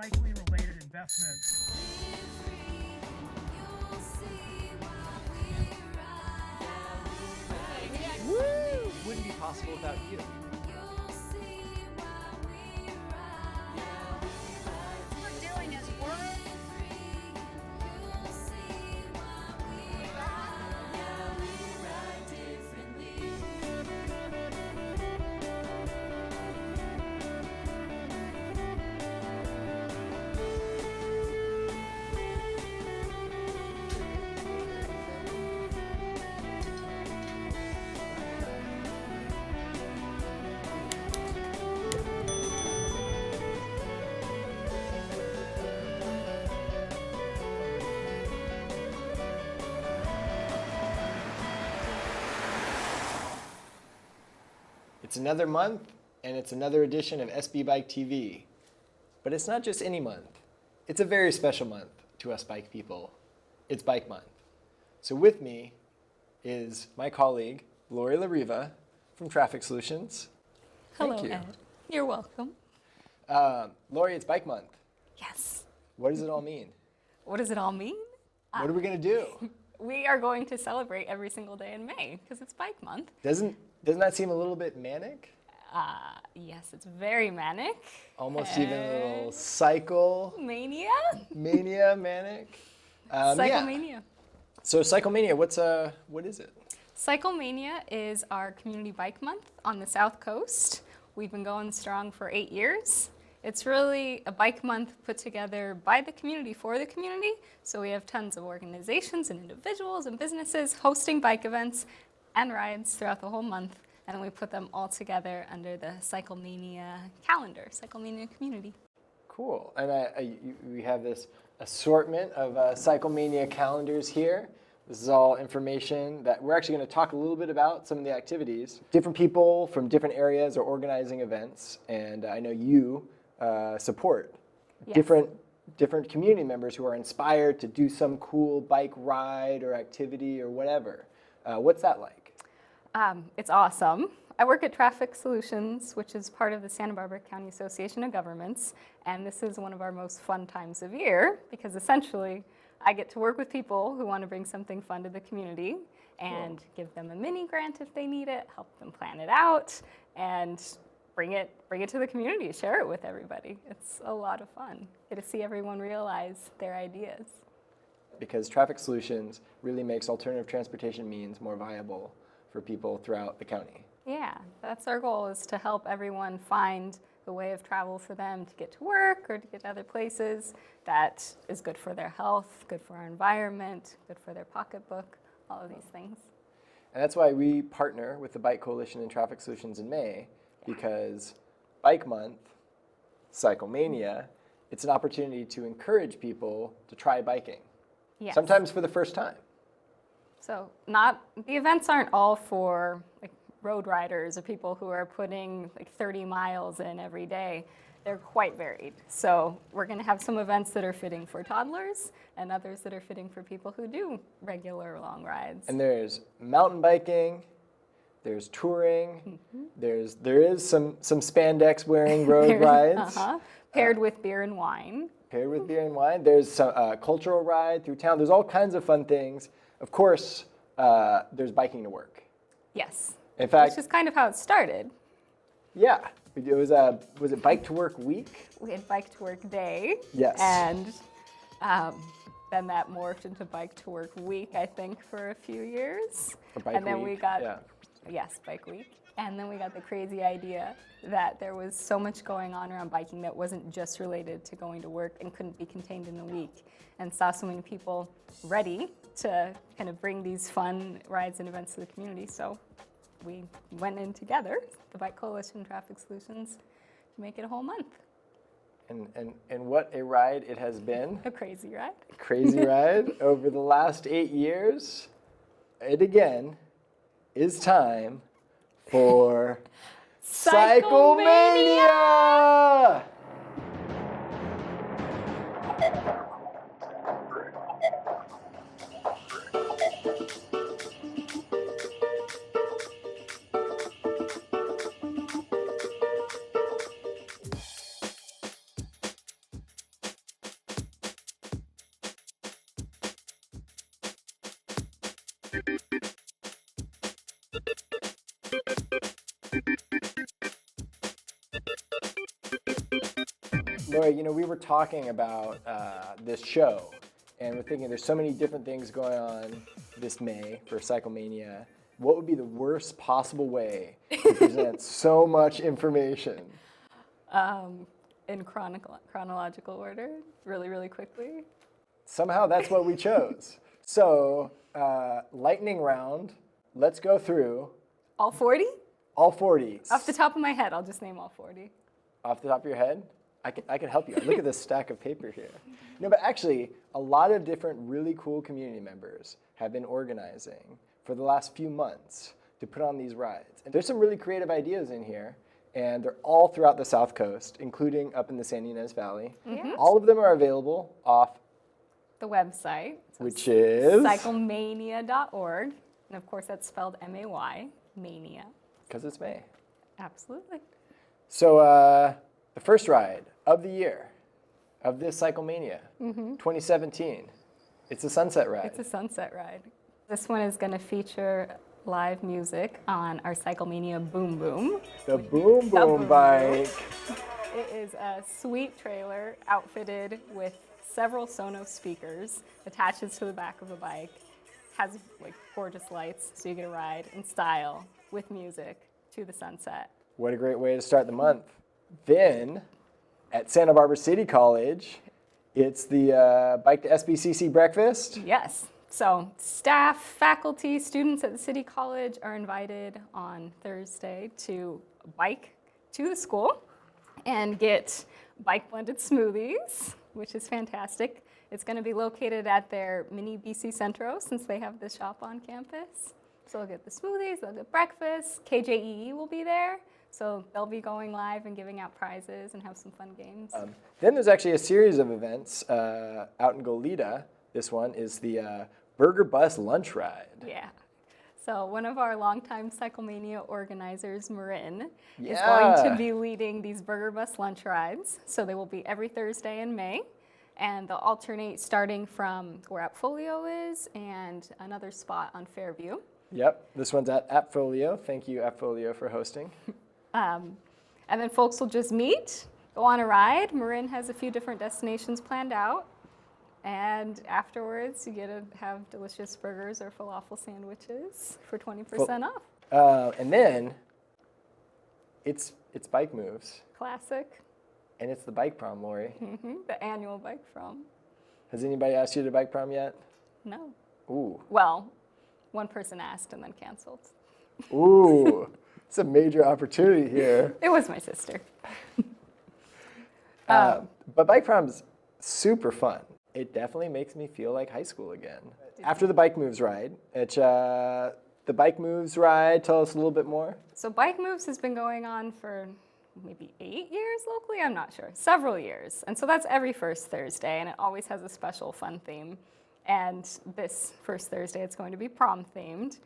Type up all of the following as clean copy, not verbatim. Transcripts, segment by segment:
cycling related investments. Woo! Wouldn't be possible without you. What we're doing is It's another month, and it's another edition of SBBIKE TV. But it's not just any month. It's a very special month to us bike people. It's Bike Month. So with me is my colleague, Lori LaRiva from Traffic Solutions. Hello, Thank you. Ed. You're welcome. Lori, it's Bike Month. Yes. What does it all mean? What does it all mean? What are we going to do? We are going to celebrate every single day in May because it's Bike Month. Doesn't that seem a little bit manic? Yes, it's very manic. Almost even a little cycle Mania? mania manic. Yeah. CycleMAYnia. So CycleMAYnia, what is it? CycleMAYnia is our community bike month on the South Coast. We've been going strong for 8 years. It's really a bike month put together by the community for the community. So we have tons of organizations and individuals and businesses hosting bike events and rides throughout the whole month. And we put them all together under the CycleMAYnia calendar, CycleMAYnia community. Cool. And we have this assortment of CycleMAYnia calendars here. This is all information that we're actually going to talk a little bit about some of the activities. Different people from different areas are organizing events, and I know you support Yes. different community members who are inspired to do some cool bike ride or activity or whatever. What's that like? It's awesome. I work at Traffic Solutions, which is part of the Santa Barbara County Association of Governments, and this is one of our most fun times of year because essentially I get to work with people who want to bring something fun to the community and give them a mini grant if they need it, help them plan it out, and bring it to the community, share it with everybody. It's a lot of fun. Get to see everyone realize their ideas. Because Traffic Solutions really makes alternative transportation means more viable for people throughout the county. Yeah, that's our goal, is to help everyone find the way of travel for them to get to work or to get to other places that is good for their health, good for our environment, good for their pocketbook, all of these things. And that's why we partner with the Bike Coalition and Traffic Solutions in May, because Bike Month, CycleMAYnia, it's an opportunity to encourage people to try biking, Yes. sometimes for the first time. So the events aren't all for like road riders or people who are putting like 30 miles in every day. They're quite varied. So we're going to have some events that are fitting for toddlers and others that are fitting for people who do regular long rides. And there's mountain biking, there's touring, there is some spandex wearing road rides. Paired with beer and wine. Paired with beer and wine. There's some cultural ride through town. There's all kinds of fun things. Of course, there's biking to work. Yes. In fact, Which is kind of how it started. yeah, it was it Bike to Work Week? We had Bike to Work Day. Yes. And then that morphed into Bike to Work Week, I think, for a few years. Or Bike and then Week, we got, yeah. yes, Bike Week. And then we got the crazy idea that there was so much going on around biking that wasn't just related to going to work and couldn't be contained in a week. And saw so many people ready to kind of bring these fun rides and events to the community. So we went in together, the Bike Coalition and Traffic Solutions, to make it a whole month. And what a ride it has been. A crazy ride. Crazy ride over the last 8 years. It again is time for CycleMAYnia! Lori, you know, we were talking about this show, and we're thinking there's so many different things going on this May for CycleMAYnia. What would be the worst possible way to present so much information? In chronological order, really, really quickly. Somehow that's what we chose. So, lightning round, let's go through. All 40? All 40. Off the top of my head, I'll just name all 40. Off the top of your head? I can help you. Look at this stack of paper here. No, but actually, a lot of different really cool community members have been organizing for the last few months to put on these rides. And there's some really creative ideas in here, and they're all throughout the South Coast, including up in the San Ynez Valley. Mm-hmm. All of them are available off the website, which is CycleMAYnia.org. And of course, that's spelled M-A-Y, Mania. Because it's May. Absolutely. So the first ride of the year of this CycleMAYnia, 2017, it's a sunset ride. It's a sunset ride. This one is going to feature live music on our CycleMAYnia Boom Boom. The Boom Boom bike. It is a sweet trailer outfitted with several Sonos speakers, attaches to the back of the bike, has like gorgeous lights, so you get a ride in style with music to the sunset. What a great way to start the month. Then, at Santa Barbara City College, it's the Bike to SBCC breakfast. Yes. So staff, faculty, students at the City College are invited on Thursday to bike to the school and get bike blended smoothies, which is fantastic. It's going to be located at their mini BC Centro since they have the shop on campus. So they'll get the smoothies, they'll get breakfast. KJEE will be there. So they'll be going live and giving out prizes and have some fun games. Then there's actually a series of events out in Goleta. This one is the Burger Bus Lunch Ride. Yeah. So one of our longtime CycleMAYnia organizers, Marin, is going to be leading these Burger Bus Lunch Rides. So they will be every Thursday in May. And they'll alternate starting from where Appfolio is and another spot on Fairview. Yep, this one's at Appfolio. Thank you, Appfolio, for hosting. And then folks will just meet, go on a ride. Marin has a few different destinations planned out. And afterwards, you get to have delicious burgers or falafel sandwiches for 20% off. And then it's Bike Moves. Classic. And it's the Bike Prom, Lori. The annual Bike Prom. Has anybody asked you to Bike Prom yet? No. Ooh. Well, one person asked and then canceled. Ooh. It's a major opportunity here. It was my sister. But Bike Prom's super fun. It definitely makes me feel like high school again. After the Bike Moves ride, it's the Bike Moves ride, tell us a little bit more. So Bike Moves has been going on for maybe 8 years locally, I'm not sure, several years. And so that's every first Thursday, and it always has a special fun theme. And this first Thursday, it's going to be prom themed.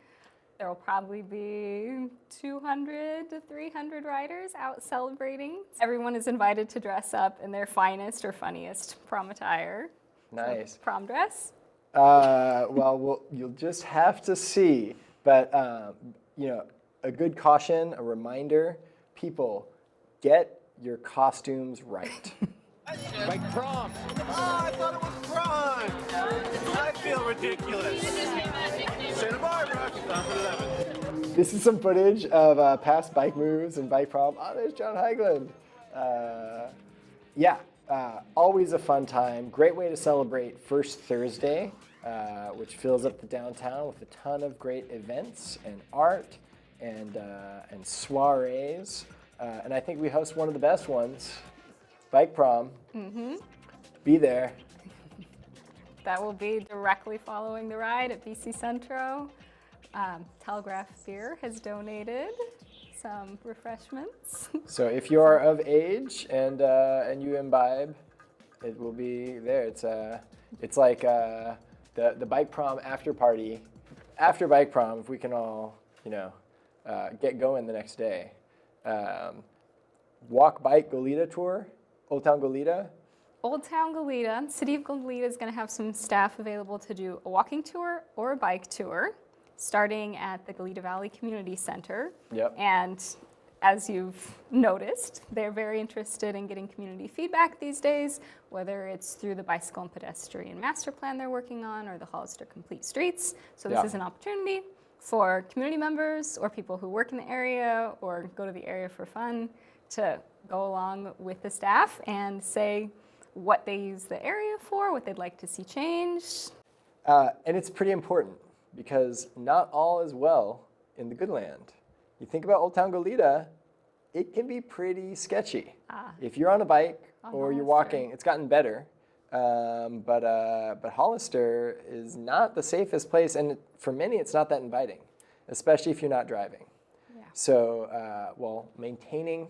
There will probably be 200 to 300 riders out celebrating. Everyone is invited to dress up in their finest or funniest prom attire. Nice. So, prom dress? Well, you'll just have to see. But, you know, a good caution, a reminder, people, get your costumes right. Like prom. Oh, I thought it was prom. I feel ridiculous. Santa Barbara, 2011. This is some footage of past Bike Moves and Bike Prom. Oh, there's John Heigland. Always a fun time. Great way to celebrate First Thursday, which fills up the downtown with a ton of great events and art and soirees. And I think we host one of the best ones, Bike Prom. Be there. That will be directly following the ride at BC Centro. Telegraph Beer has donated some refreshments. So if you are of age and you imbibe, it will be there. It's like the Bike Prom after party. After Bike Prom, if we can all get going the next day. Walk Bike Goleta tour, Old Town Goleta. Old Town Goleta, City of Goleta is going to have some staff available to do a walking tour or a bike tour, starting at the Goleta Valley Community Center. Yep. And as you've noticed, they're very interested in getting community feedback these days, whether it's through the bicycle and pedestrian master plan they're working on or the Hollister Complete Streets. So this is an opportunity for community members or people who work in the area or go to the area for fun to go along with the staff and say what they use the area for, what they'd like to see changed. And it's pretty important because not all is well in the good land. You think about Old Town Goleta, it can be pretty sketchy. If you're on a bike or you're walking, it's gotten better. But Hollister is not the safest place, and for many, it's not that inviting, especially if you're not driving. Yeah. So, while maintaining,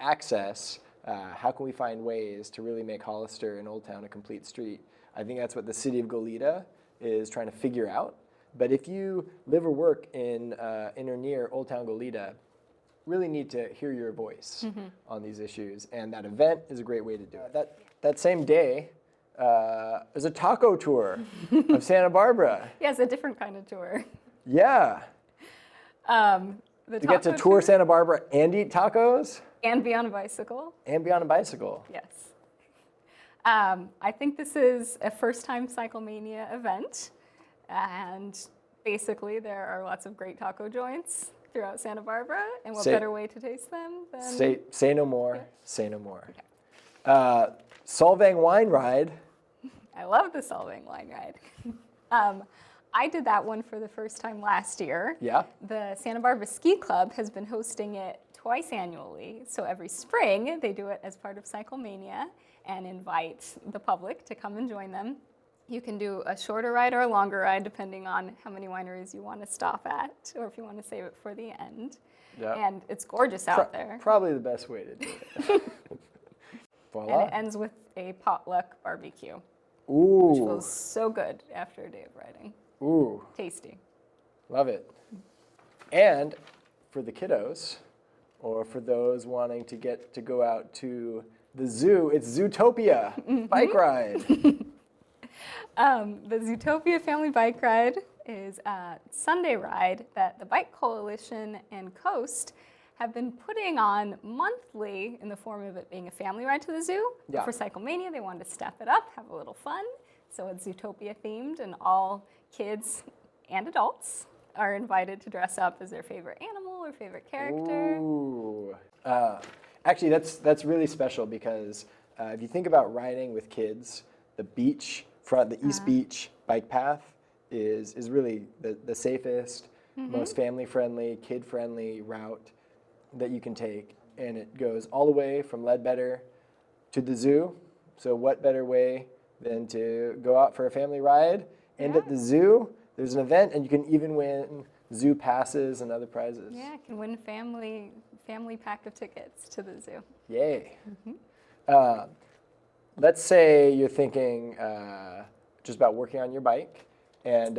access, how can we find ways to really make Hollister and Old Town a complete street? I think that's what the city of Goleta is trying to figure out. But if you live or work in or near Old Town Goleta, really need to hear your voice on these issues, and that event is a great way to do it. That same day, there's a taco tour of Santa Barbara. Yes, a different kind of tour. Yeah. You get to tour Santa Barbara and eat tacos? And be on a bicycle. And be on a bicycle. Yes. I think this is a first-time CycleMAYnia event. And basically, there are lots of great taco joints throughout Santa Barbara. And what better way to taste them than... Say no more. Yeah. Say no more. Okay. Solvang Wine Ride. I love the Solvang Wine Ride. I did that one for the first time last year. Yeah. The Santa Barbara Ski Club has been hosting it twice annually. So every spring, they do it as part of CycleMAYnia and invite the public to come and join them. You can do a shorter ride or a longer ride, depending on how many wineries you want to stop at, or if you want to save it for the end. Yeah. And it's gorgeous out there. Probably the best way to do it. Voila. And it ends with a potluck barbecue. Ooh. Which feels so good after a day of riding. Ooh. Tasty. Love it. And for the kiddos, or for those wanting to get to go out to the zoo, it's Zootopia bike ride. The Zootopia Family Bike Ride is a Sunday ride that the Bike Coalition and Coast have been putting on monthly in the form of it being a family ride to the zoo. Yeah. For CycleMAYnia, they wanted to step it up, have a little fun. So it's Zootopia themed, and all kids and adults are invited to dress up as their favorite animal or favorite character. Ooh. Actually, that's really special because if you think about riding with kids, the East Beach bike path is really the safest, most family-friendly, kid-friendly route that you can take. And it goes all the way from Ledbetter to the zoo. So what better way than to go out for a family ride? And at the zoo, there's an event, and you can even win zoo passes and other prizes. Yeah, you can win family pack of tickets to the zoo. Yay. Let's say you're thinking just about working on your bike. And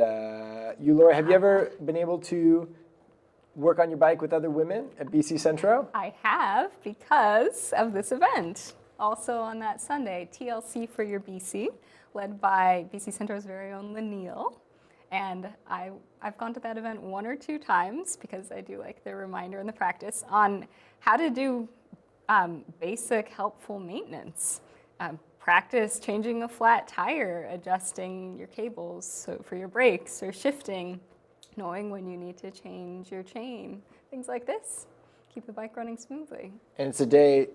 you, Laura, have you ever been able to work on your bike with other women at BC Centro? I have, because of this event. Also on that Sunday, TLC for Your BC, led by BC Centro's very own Lanil. And I've gone to that event 1 or 2 times because I do like the reminder and the practice on how to do basic helpful maintenance. Practice changing a flat tire, adjusting your cables so for your brakes, or shifting, knowing when you need to change your chain, things like this. Keep the bike running smoothly. And it's a day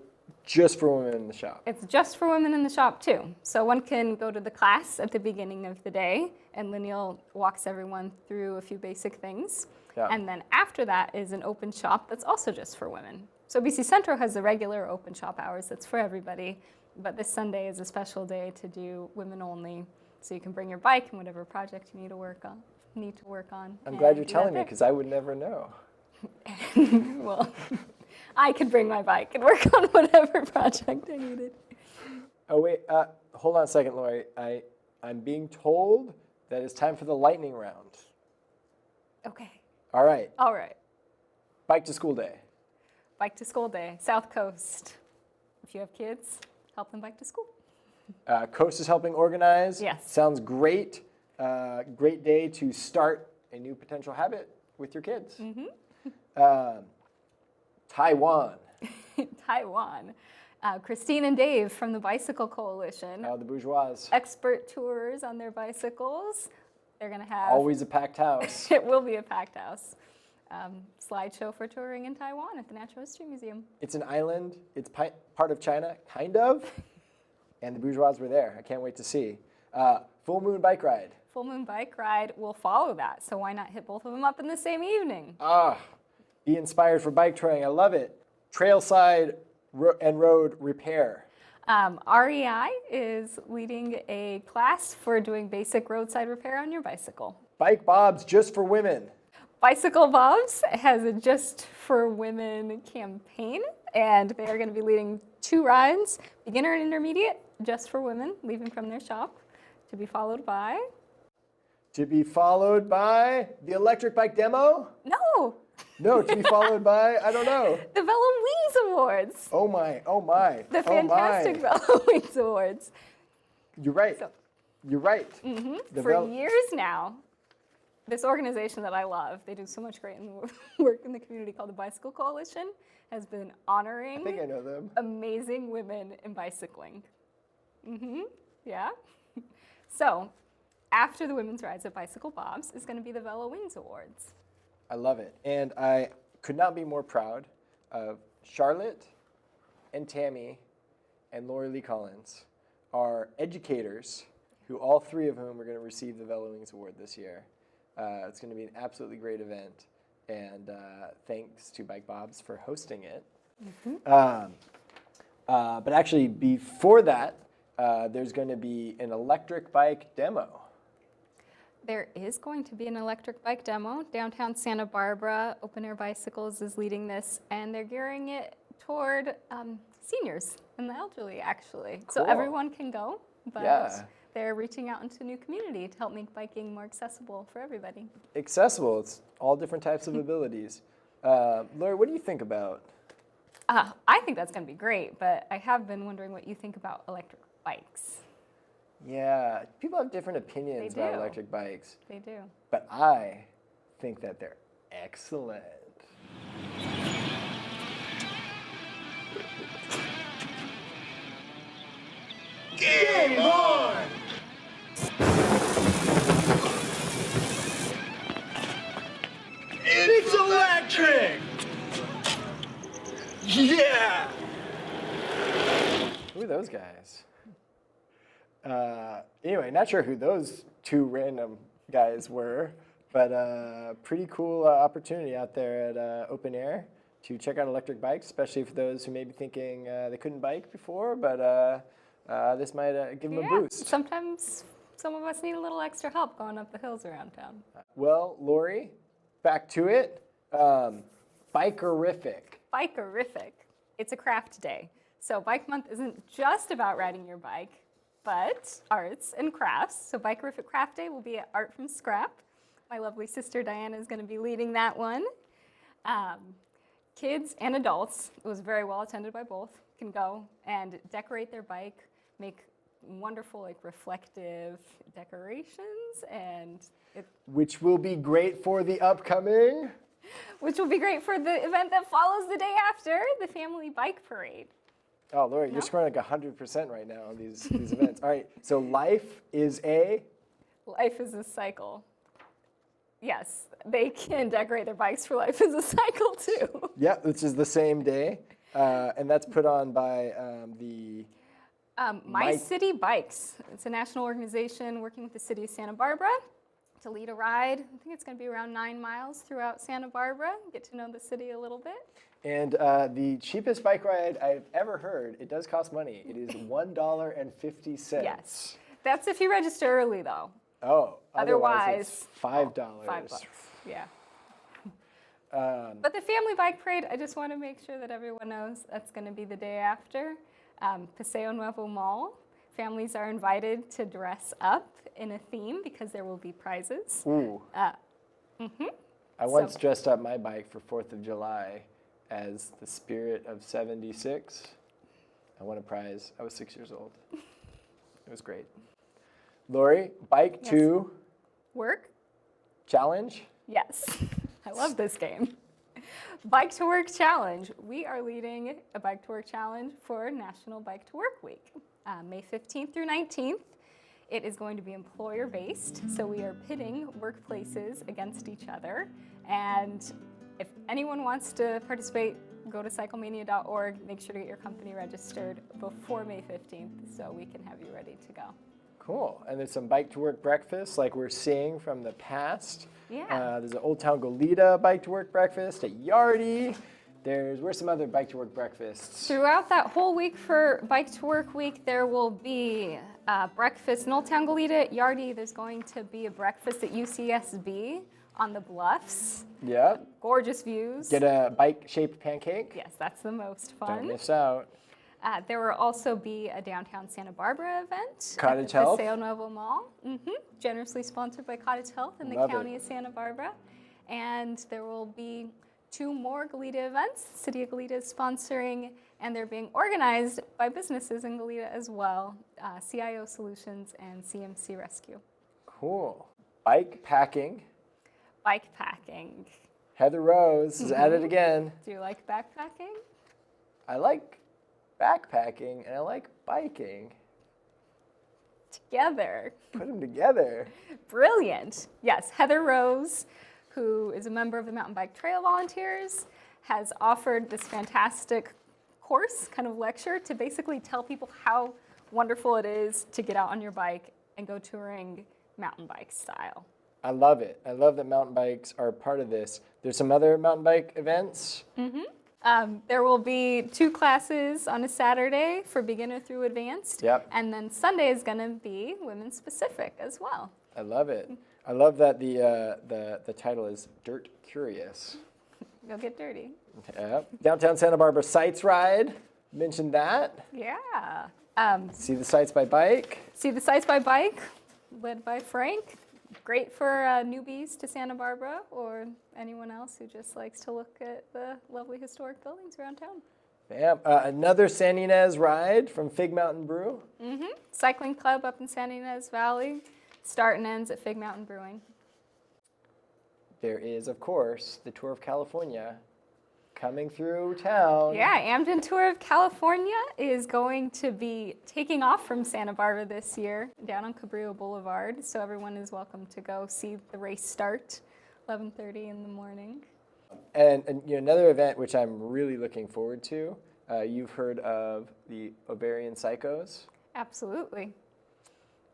just for women in the shop. It's just for women in the shop too. So one can go to the class at the beginning of the day, and Lanil walks everyone through a few basic things. Yeah. And then after that is an open shop that's also just for women. So BC Centro has the regular open shop hours that's for everybody, but this Sunday is a special day to do women only. So you can bring your bike and whatever project you need to work on. I'm glad you're telling me, because I would never know. Well, I could bring my bike and work on whatever project I needed. Oh wait, hold on a second, Lori. I'm being told that it's time for the lightning round. Okay. All right. All right. Bike to school day. Bike to school day, South Coast. If you have kids, help them bike to school. Coast is helping organize. Yes. Sounds great. Great day to start a new potential habit with your kids. Taiwan. Taiwan. Christine and Dave from the Bicycle Coalition. The bourgeois. Expert tours on their bicycles. They're going to have... Always a packed house. It will be a packed house. Slideshow for touring in Taiwan at the Natural History Museum. It's an island. It's part of China, kind of. And the bourgeois were there. I can't wait to see. Full moon bike ride. Full moon bike ride will follow that. So why not hit both of them up in the same evening? Be inspired for bike touring. I love it. Trailside and road repair. REI is leading a class for doing basic roadside repair on your bicycle. Bike bobs just for women. Bicycle Bobs has a Just for Women campaign, and they are going to be leading 2 rides, beginner and intermediate, just for women, leaving from their shop, to be followed by... To be followed by the electric bike demo? No! No, to be followed by, I don't know. The Velo Wings Awards. Oh my, oh my. The fantastic Velo Wings Awards. You're right. You're right. For years now, this organization that I love, they do so much great work in the community called the Bicycle Coalition, has been honoring I think I know them. amazing women in bicycling. Yeah. So, after the women's rides at Bicycle Bob's is going to be the Velo Wings Awards. I love it. And I could not be more proud of Charlotte and Tammy and Lori Lee Collins, our educators, who all 3 of whom are going to receive the Velo Wings Award this year. It's going to be an absolutely great event, and thanks to Bike Bob's for hosting it. But actually, before that, there's going to be an electric bike demo. There is going to be an electric bike demo. Downtown Santa Barbara, Open Air Bicycles is leading this, and they're gearing it toward seniors and the elderly, actually. So Cool. everyone can go, but Yeah. they're reaching out into a new community to help make biking more accessible for everybody. Accessible. It's all different types of abilities. Lori, what do you think about? I think that's going to be great, but I have been wondering what you think about electric bikes. Yeah, people have different opinions They about do. electric bikes, They do. but I think that they're excellent. Game on! It's electric! Yeah! Who are those guys? Anyway, not sure who those 2 random guys were, but pretty cool opportunity out there at Open Air to check out electric bikes, especially for those who may be thinking they couldn't bike before, but this might give them a boost. Sometimes some of us need a little extra help going up the hills around town. Well, Lori, back to it. Bikerific. Bikerific. It's a craft day. So Bike Month isn't just about riding your bike, but arts and crafts. So Bikerific Craft Day will be at Art from Scrap. My lovely sister Diana is going to be leading that one. Kids and adults, it was very well attended by both, can go and decorate their bike, make wonderful reflective decorations, and Which will be great for the upcoming. which will be great for the event that follows the day after, the Family Bike Parade. Oh, Lori, you're scoring like 100% right now on these events. All right, so life is a... Life is a cycle. Yes, they can decorate their bikes for Life is a Cycle too. Yeah, which is the same day. And that's put on by the... My City Bikes. It's a national organization working with the city of Santa Barbara to lead a ride. I think it's going to be around 9 miles throughout Santa Barbara. Get to know the city a little bit. And the cheapest bike ride I've ever heard, it does cost money. It is $1.50. Yes. That's if you register early though. Oh, Otherwise, it's $5. $5. Yeah. But the Family Bike Parade, I just want to make sure that everyone knows that's going to be the day after. Paseo Nuevo Mall. Families are invited to dress up in a theme because there will be prizes. Ooh. I once dressed up my bike for 4th of July as the Spirit of 76. I won a prize. I was 6 years old. It was great. Lori, bike to Work? challenge. Yes. I love this game. Bike to Work Challenge. We are leading a Bike to Work Challenge for National Bike to Work Week, May 15th through 19th. It is going to be employer-based, so we are pitting workplaces against each other. And if anyone wants to participate, go to CycleMAYnia.org. Make sure to get your company registered before May 15th so we can have you ready to go. Cool. And there's some bike to work breakfasts like we're seeing from the past. Yeah. There's an Old Town Goleta bike to work breakfast at Yardie. Where's some other bike to work breakfasts? Throughout that whole week for Bike to Work Week, there will be breakfast in Old Town Goleta at Yardie. There's going to be a breakfast at UCSB on the Bluffs. Yep. Gorgeous views. Get a bike-shaped pancake. Yes, that's the most fun. Don't miss out. There will also be a downtown Santa Barbara event Cottage at the Health. Paseo Nuevo Mall. Generously sponsored by Cottage Health in the Love county it. of Santa Barbara. And there will be 2 more Goleta events. The City of Goleta is sponsoring, and they're being organized by businesses in Goleta as well, CIO Solutions and CMC Rescue. Cool. Bike packing. Bike packing. Heather Rose is at it again. Do you like backpacking? I like backpacking and I like biking. Together. Put them together. Brilliant. Yes, Heather Rose, who is a member of the Mountain Bike Trail Volunteers, has offered this fantastic course, kind of lecture, to basically tell people how wonderful it is to get out on your bike and go touring mountain bike style. I love it. I love that mountain bikes are part of this. There's some other mountain bike events. There will be 2 classes on a Saturday for beginner through advanced. Yep. And then Sunday is going to be women specific as well. I love it. I love that the title is Dirt Curious. Go get dirty. Yep. Downtown Santa Barbara Sites Ride. Mentioned that. Yeah. See the sights by bike. See the Sights by Bike, led by Frank. Great for newbies to Santa Barbara or anyone else who just likes to look at the lovely historic buildings around town. Bam. Another San Ynez ride from Fig Mountain Brew. Cycling club up in San Ynez Valley. Start and ends at Fig Mountain Brewing. There is, of course, the Tour of California coming through town. Yeah, Amgen Tour of California is going to be taking off from Santa Barbara this year down on Cabrillo Boulevard. So everyone is welcome to go see the race start, 11:30 in the morning. And another event which I'm really looking forward to, you've heard of the Ovarian Psychos? Absolutely.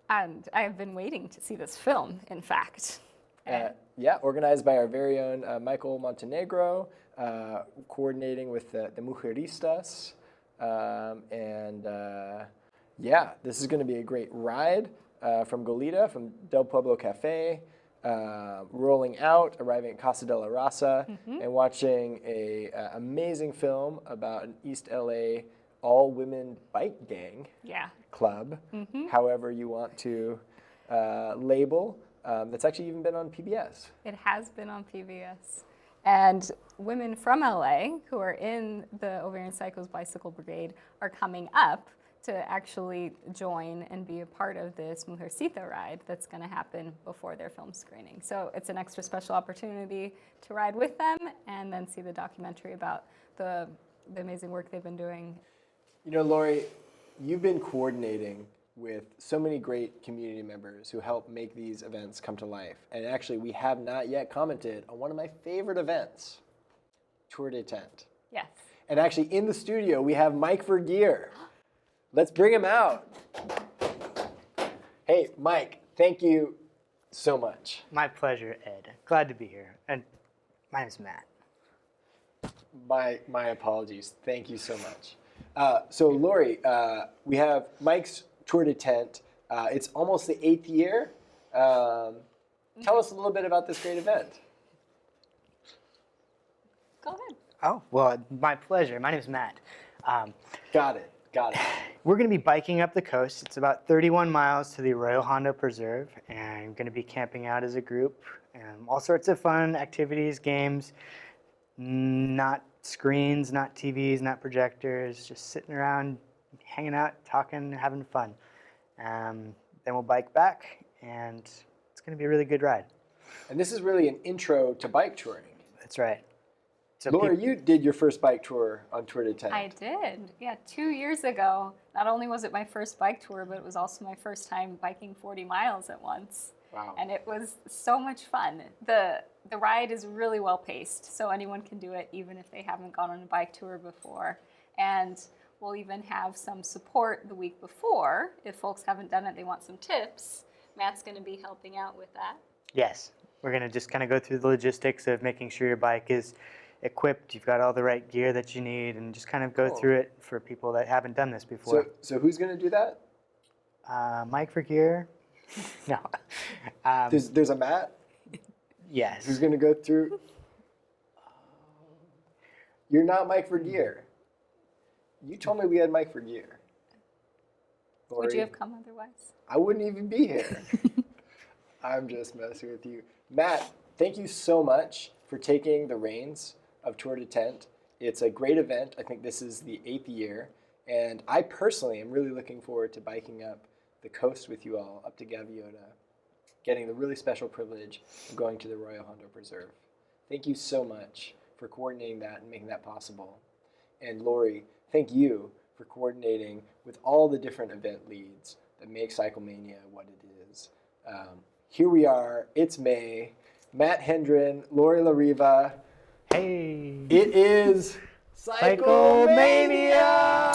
And I have been waiting to see this film, in fact. Yeah, organized by our very own Michael Montenegro, coordinating with the Mujeristas. Yeah, this is going to be a great ride from Goleta, from Del Pueblo Cafe, rolling out, arriving at Casa de la Raza, and watching a amazing film about an East LA all-women bike gang club, however you want to label. That's actually even been on PBS. It has been on PBS. And women from LA who are in the Ovarian Psychos Bicycle Brigade are coming up to actually join and be a part of this Mujercita ride that's going to happen before their film screening. So it's an extra special opportunity to ride with them and then see the documentary about the amazing work they've been doing. You know, Lori, you've been coordinating with so many great community members who help make these events come to life. And actually, we have not yet commented on one of my favorite events, Tour de Tent. Yes. And actually, in the studio, we have Mike Vergeer. Let's bring him out. Hey, Mike, thank you so much. My pleasure, Ed. Glad to be here. And my name's Matt. My apologies. Thank you so much. So, Lori, we have Mike's Tour de Tent. It's almost the 8th year. Tell us a little bit about this great event. Go ahead. Oh, well, my pleasure. My name's Matt. Got it. We're going to be biking up the coast. It's about 31 miles to the Arroyo Hondo Preserve, and I'm going to be camping out as a group. All sorts of fun activities, games, not screens, not TVs, not projectors, just sitting around, hanging out, talking, having fun. Then we'll bike back, and it's going to be a really good ride. And this is really an intro to bike touring. That's right. So Laura, peop- you did your first bike tour on Tour de Tent. I did. Yeah, 2 years ago. Not only was it my first bike tour, but it was also my first time biking 40 miles at once. Wow. And it was so much fun. The ride is really well paced, so anyone can do it even if they haven't gone on a bike tour before. And we'll even have some support the week before. If folks haven't done it, they want some tips. Matt's going to be helping out with that. Yes, we're going to just kind of go through the logistics of making sure your bike is equipped, you've got all the right gear that you need, and just kind of go Cool. through it for people that haven't done this before. So who's going to do that? Mike for gear? No. There's a Matt Yes. who's going to go through. You're not Mike for gear. You told me we had Mike for gear. Would Lori, you have come otherwise? I wouldn't even be here. I'm just messing with you. Matt, thank you so much for taking the reins of Tour de Tent. It's a great event. I think this is the 8th year. And I personally am really looking forward to biking up the coast with you all up to Gaviota, getting the really special privilege of going to the Royal Hondo Preserve. Thank you so much for coordinating that and making that possible. And Lori, thank you for coordinating with all the different event leads that make CycleMAYnia what it is. Here we are. It's May. Matt Hendren, Lori LaRiva. Hey. It is CycleMAYnia!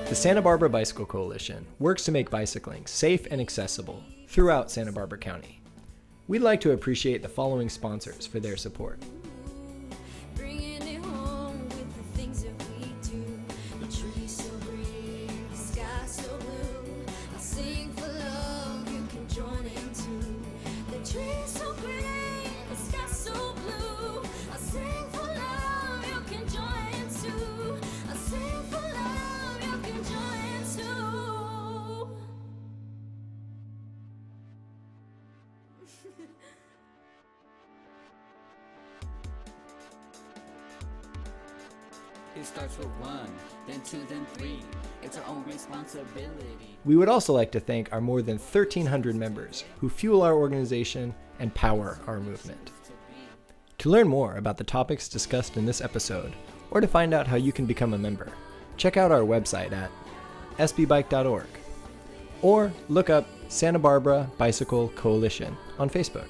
The Santa Barbara Bicycle Coalition works to make bicycling safe and accessible throughout Santa Barbara County. We'd like to appreciate the following sponsors for their support. Bringing it home with the things that we do. The trees so green, the sky so blue. I'll sing for love, you can join in too. The trees so green, the sky so blue. I'll sing for love, you can join in too. I'll sing for love, you can join in too. It starts with 1, then 2, then 3. It's our own responsibility. We would also like to thank our more than 1,300 members who fuel our organization and power our movement. To learn more about the topics discussed in this episode, or to find out how you can become a member, check out our website at sbbike.org, or look up Santa Barbara Bicycle Coalition on Facebook.